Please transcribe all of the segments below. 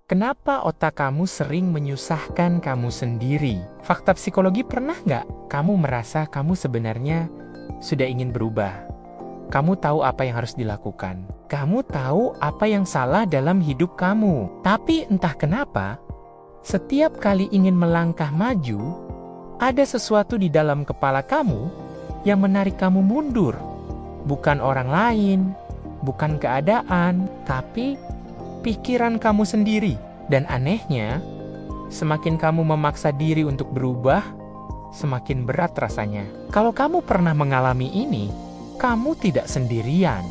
Kenapa otak kamu sering menyusahkan kamu sendiri? Fakta psikologi, pernah nggak kamu merasa kamu sebenarnya sudah ingin berubah? Kamu tahu apa yang harus dilakukan. Kamu tahu apa yang salah dalam hidup kamu. Tapi entah kenapa, setiap kali ingin melangkah maju, ada sesuatu di dalam kepala kamu yang menarik kamu mundur. Bukan orang lain, bukan keadaan, tapi pikiran kamu sendiri. Dan anehnya, semakin kamu memaksa diri untuk berubah, semakin berat rasanya. Kalau kamu pernah mengalami ini, kamu tidak sendirian.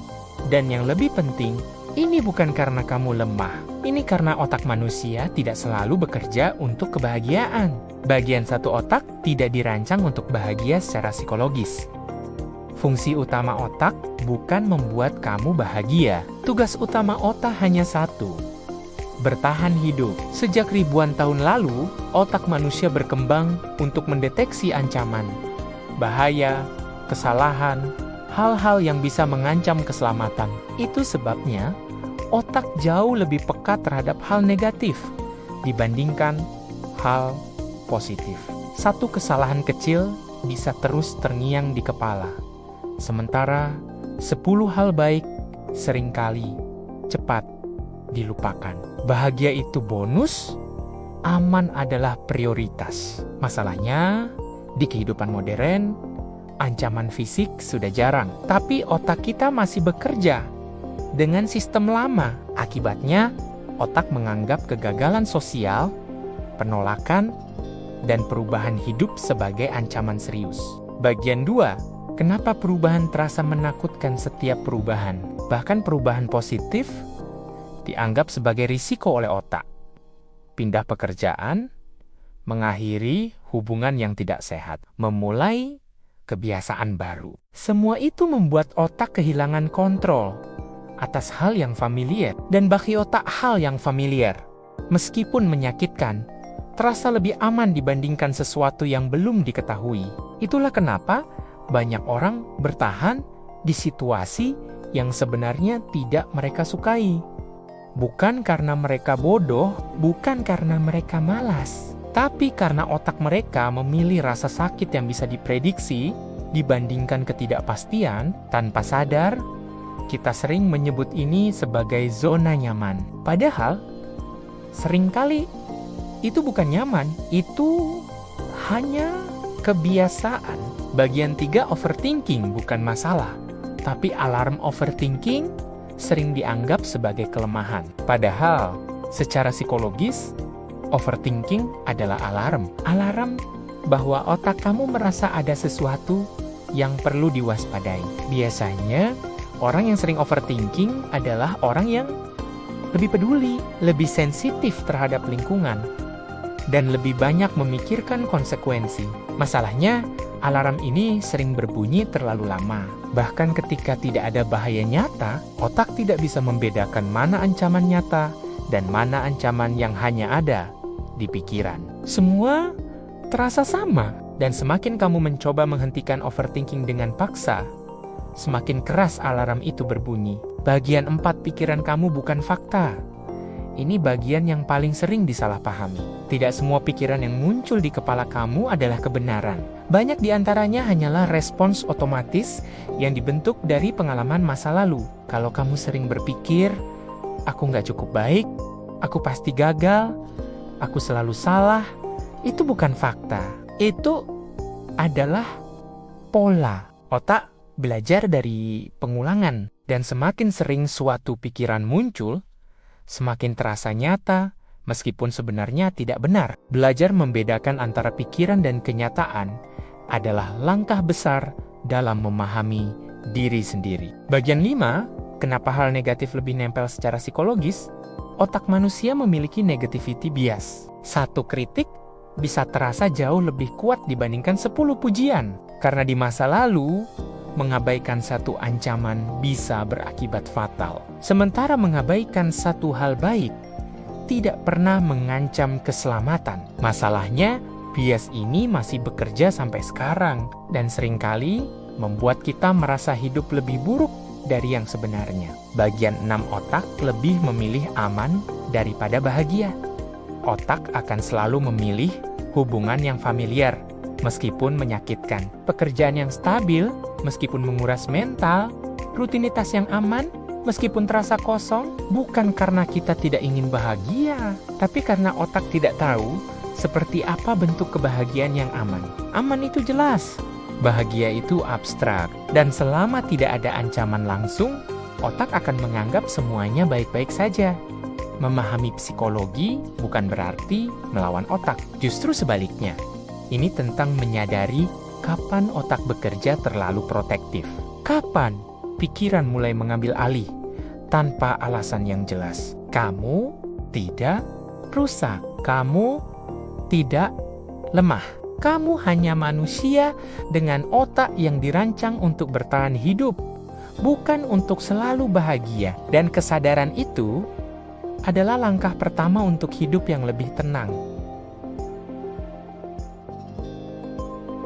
Dan yang lebih penting, ini bukan karena kamu lemah. Ini karena otak manusia tidak selalu bekerja untuk kebahagiaan. Bagian satu otak tidak dirancang untuk bahagia secara psikologis. Fungsi utama otak bukan membuat kamu bahagia. Tugas utama otak hanya satu: bertahan hidup. Sejak ribuan tahun lalu, otak manusia berkembang untuk mendeteksi ancaman, bahaya, kesalahan, hal-hal yang bisa mengancam keselamatan. Itu sebabnya, otak jauh lebih peka terhadap hal negatif dibandingkan hal positif. Satu kesalahan kecil bisa terus terngiang di kepala. Sementara 10 hal baik seringkali cepat dilupakan. Bahagia itu bonus, aman adalah prioritas. Masalahnya, di kehidupan modern, ancaman fisik sudah jarang. Tapi otak kita masih bekerja dengan sistem lama. Akibatnya, otak menganggap kegagalan sosial, penolakan, dan perubahan hidup sebagai ancaman serius. Bagian 2. Kenapa perubahan terasa menakutkan? Setiap perubahan, bahkan perubahan positif, dianggap sebagai risiko oleh otak. Pindah pekerjaan, mengakhiri hubungan yang tidak sehat, memulai kebiasaan baru. Semua itu membuat otak kehilangan kontrol atas hal yang familiar, dan bagi otak hal yang familiar, meskipun menyakitkan, terasa lebih aman dibandingkan sesuatu yang belum diketahui. Itulah kenapa banyak orang bertahan di situasi yang sebenarnya tidak mereka sukai. Bukan karena mereka bodoh, bukan karena mereka malas, tapi karena otak mereka memilih rasa sakit yang bisa diprediksi dibandingkan ketidakpastian. Tanpa sadar, kita sering menyebut ini sebagai zona nyaman. Padahal, seringkali itu bukan nyaman, itu hanya kebiasaan. Bagian 3, overthinking bukan masalah, tapi alarm overthinking sering dianggap sebagai kelemahan. Padahal, secara psikologis, overthinking adalah alarm. Alarm bahwa otak kamu merasa ada sesuatu yang perlu diwaspadai. Biasanya, orang yang sering overthinking adalah orang yang lebih peduli, lebih sensitif terhadap lingkungan, dan lebih banyak memikirkan konsekuensi. Masalahnya, alarm ini sering berbunyi terlalu lama. Bahkan ketika tidak ada bahaya nyata, otak tidak bisa membedakan mana ancaman nyata dan mana ancaman yang hanya ada di pikiran. Semua terasa sama, dan semakin kamu mencoba menghentikan overthinking dengan paksa, semakin keras alarm itu berbunyi. Bagian 4, pikiran kamu bukan fakta. Ini bagian yang paling sering disalahpahami. Tidak semua pikiran yang muncul di kepala kamu adalah kebenaran. Banyak di antaranya hanyalah respons otomatis yang dibentuk dari pengalaman masa lalu. Kalau kamu sering berpikir, aku nggak cukup baik, aku pasti gagal, aku selalu salah, itu bukan fakta. Itu adalah pola. Otak belajar dari pengulangan, dan semakin sering suatu pikiran muncul, semakin terasa nyata, meskipun sebenarnya tidak benar. Belajar membedakan antara pikiran dan kenyataan adalah langkah besar dalam memahami diri sendiri. Bagian 5, kenapa hal negatif lebih nempel secara psikologis? Otak manusia memiliki negativity bias. Satu kritik bisa terasa jauh lebih kuat dibandingkan 10 pujian. Karena di masa lalu, mengabaikan satu ancaman bisa berakibat fatal. Sementara mengabaikan satu hal baik tidak pernah mengancam keselamatan. Masalahnya, bias ini masih bekerja sampai sekarang dan seringkali membuat kita merasa hidup lebih buruk dari yang sebenarnya. Bagian 6 otak lebih memilih aman daripada bahagia. Otak akan selalu memilih hubungan yang familiar, meskipun menyakitkan. Pekerjaan yang stabil, meskipun menguras mental. Rutinitas yang aman, meskipun terasa kosong. Bukan karena kita tidak ingin bahagia, tapi karena otak tidak tahu seperti apa bentuk kebahagiaan yang aman. Aman itu jelas, bahagia itu abstrak. Dan selama tidak ada ancaman langsung, otak akan menganggap semuanya baik-baik saja. Memahami psikologi bukan berarti melawan otak, justru sebaliknya. Ini tentang menyadari kapan otak bekerja terlalu protektif. Kapan pikiran mulai mengambil alih tanpa alasan yang jelas. Kamu tidak rusak, kamu tidak lemah. Kamu hanya manusia dengan otak yang dirancang untuk bertahan hidup, bukan untuk selalu bahagia. Dan kesadaran itu adalah langkah pertama untuk hidup yang lebih tenang.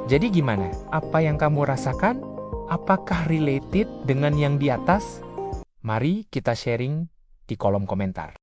Jadi gimana? Apa yang kamu rasakan? Apakah related dengan yang di atas? Mari kita sharing di kolom komentar.